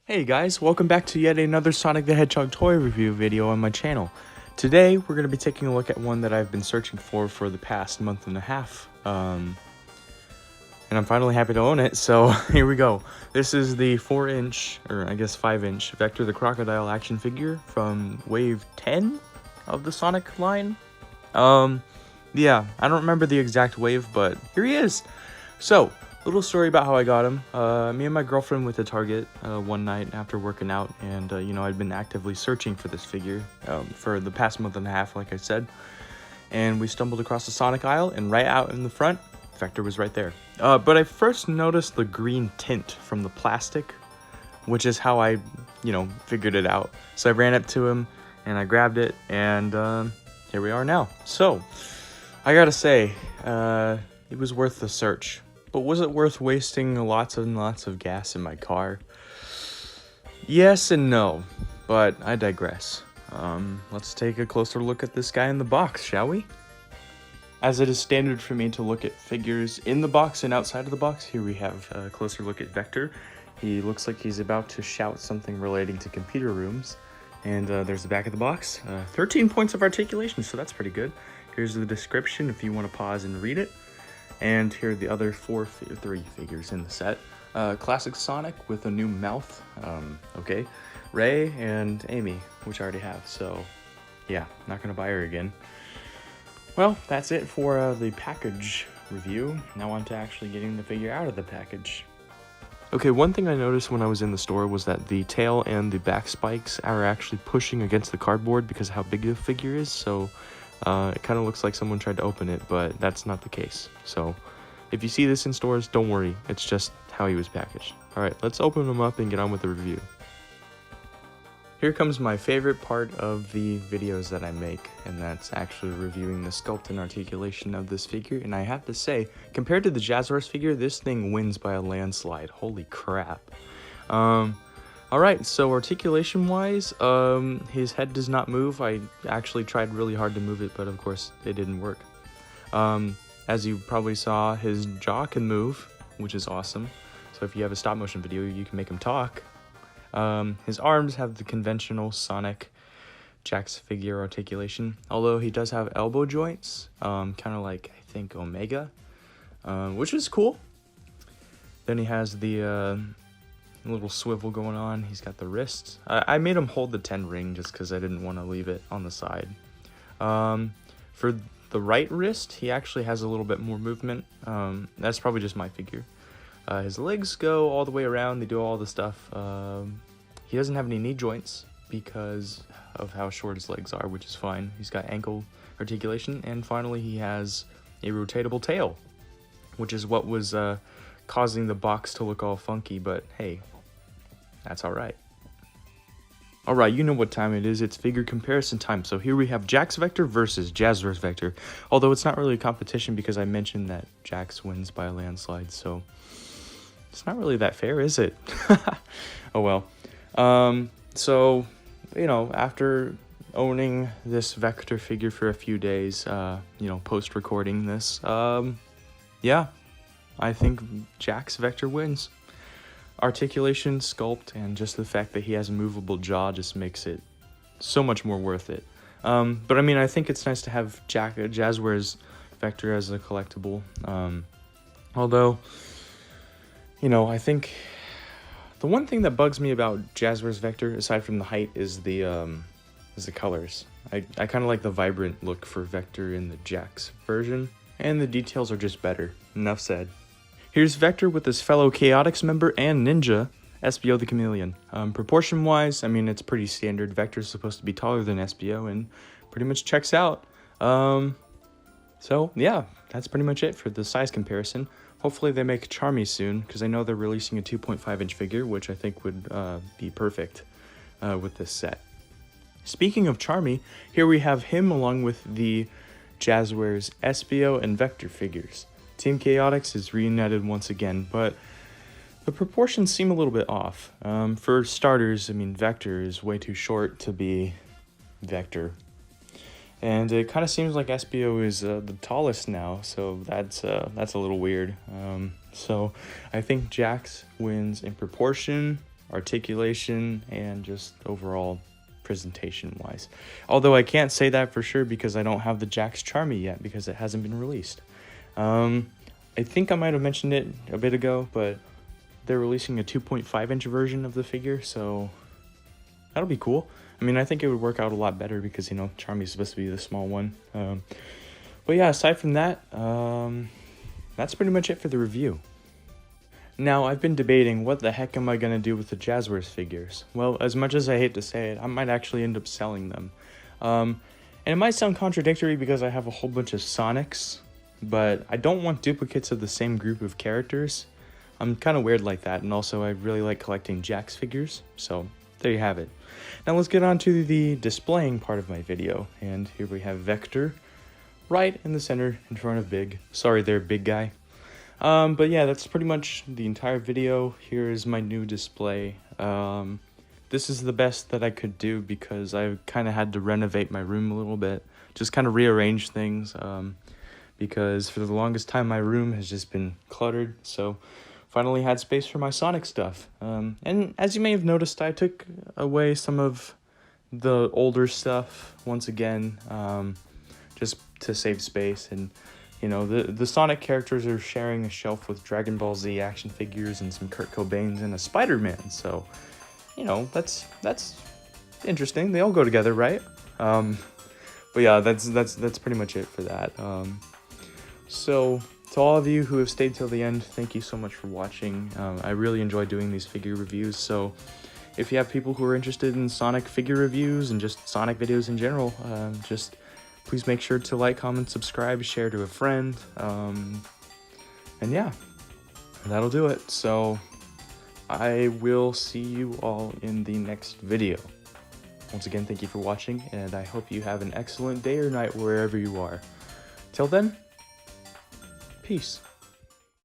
Hey guys, welcome back to yet another Sonic the Hedgehog toy review video on my channel. Today, we're going to be taking a look at one that I've been searching for the past month and a half. And I'm finally happy to own it, so here we go. This is the 4-inch, or I guess 5-inch, Vector the Crocodile action figure from Wave 10 of the Sonic line. Yeah, I don't remember the exact wave, but here he is. So, little story about how I got him. Me and my girlfriend went to Target one night after working out, and I'd been actively searching for this figure for the past month and a half, like I said. And we stumbled across the Sonic aisle, and right out in the front, Vector was right there. But I first noticed the green tint from the plastic, which is how I, figured it out. So I ran up to him, and I grabbed it, and here we are now. So, I gotta say, it was worth the search. But was it worth wasting lots and lots of gas in my car? Yes and no, but I digress. Let's take a closer look at this guy in the box, shall we? As it is standard for me to look at figures in the box and outside of the box, here we have a closer look at Vector. He looks like he's about to shout something relating to computer rooms. And there's the back of the box. 13 points of articulation, so that's pretty good. Here's the description if you want to pause and read it. And here are the other three figures in the set. Classic Sonic with a new mouth. Okay. Ray and Amy, which I already have. So, yeah, not going to buy her again. Well, that's it for the package review. Now on to actually getting the figure out of the package. Okay, one thing I noticed when I was in the store was that the tail and the back spikes are actually pushing against the cardboard because of how big the figure is. So, it kind of looks like someone tried to open it, but that's not the case. So, if you see this in stores, don't worry. It's just how he was packaged. Alright, let's open him up and get on with the review. Here comes my favorite part of the videos that I make, and that's actually reviewing the sculpt and articulation of this figure. And I have to say, compared to the Jazzwares figure, this thing wins by a landslide. Holy crap. Alright, so articulation wise, his head does not move. I actually tried really hard to move it, but of course it didn't work. As you probably saw, his jaw can move, which is awesome. So if you have a stop motion video, you can make him talk. His arms have the conventional Sonic Jakks figure articulation, although he does have elbow joints, kind of like, I think, Omega, which is cool. Then he has the little swivel going on. He's got the wrists. I made him hold the 10 ring just because I didn't want to leave it on the side. For the right wrist, he actually has a little bit more movement. That's probably just my figure. His legs go all the way around. They do all the stuff. He doesn't have any knee joints because of how short his legs are, which is fine. He's got ankle articulation. And finally, he has a rotatable tail, which is what was causing the box to look all funky, but hey, that's alright. Alright, you know what time it is. It's figure comparison time. So here we have Jakks Vector versus Jazzwares Vector. Although it's not really a competition because I mentioned that Jakks wins by a landslide, so it's not really that fair, is it? Oh well. So, after owning this Vector figure for a few days, post-recording this, yeah, I think Jakks Vector wins. Articulation, sculpt, and just the fact that he has a movable jaw just makes it so much more worth it. But I mean, I think it's nice to have Jazzwares Vector as a collectible. Although, I think the one thing that bugs me about Jazzwares Vector, aside from the height, is the colors. I kind of like the vibrant look for Vector in the Jakks version, and the details are just better. Enough said. Here's Vector with his fellow Chaotix member and ninja, SBO the Chameleon. Proportion-wise, I mean, it's pretty standard. Vector's supposed to be taller than SBO and pretty much checks out. So, yeah, that's pretty much it for the size comparison. Hopefully they make Charmy soon, because I know they're releasing a 2.5-inch figure, which I think would be perfect with this set. Speaking of Charmy, here we have him along with the Jazzwares SBO and Vector figures. Team Chaotix is reunited once again, but the proportions seem a little bit off. For starters, I mean, Vector is way too short to be Vector. And it kind of seems like SBO is the tallest now, so that's a little weird. So I think Jakks wins in proportion, articulation, and just overall presentation wise. Although I can't say that for sure because I don't have the Jakks Charmy yet because it hasn't been released. I think I might have mentioned it a bit ago, but they're releasing a 2.5-inch version of the figure, so that'll be cool. I mean, I think it would work out a lot better because, you know, Charmy's supposed to be the small one. But yeah, aside from that, that's pretty much it for the review. Now, I've been debating what the heck am I going to do with the Jazzwares figures. Well, as much as I hate to say it, I might actually end up selling them. And it might sound contradictory because I have a whole bunch of Sonics, but I don't want duplicates of the same group of characters. I'm kind of weird like that, and also I really like collecting Jakks figures, so there you have it. Now let's get on to the displaying part of my video, and here we have Vector right in the center in front of Big. Sorry there, big guy. But yeah, that's pretty much the entire video. Here is my new display. This is the best that I could do because I kind of had to renovate my room a little bit, just kind of rearrange things, because for the longest time my room has just been cluttered, so finally had space for my Sonic stuff. And as you may have noticed, I took away some of the older stuff once again, just to save space. And you know, the Sonic characters are sharing a shelf with Dragon Ball Z action figures and some Kurt Cobains and a Spider-Man, so you know, that's interesting. They all go together, right? But yeah, that's pretty much it for that. So to all of you who have stayed till the end, thank you so much for watching. I really enjoy doing these figure reviews, so if you have people who are interested in Sonic figure reviews and just Sonic videos in general, just please make sure to like, comment, subscribe, share to a friend, and yeah, that'll do it. So I will see you all in the next video. Once again, thank you for watching, and I hope you have an excellent day or night wherever you are. Till then, peace.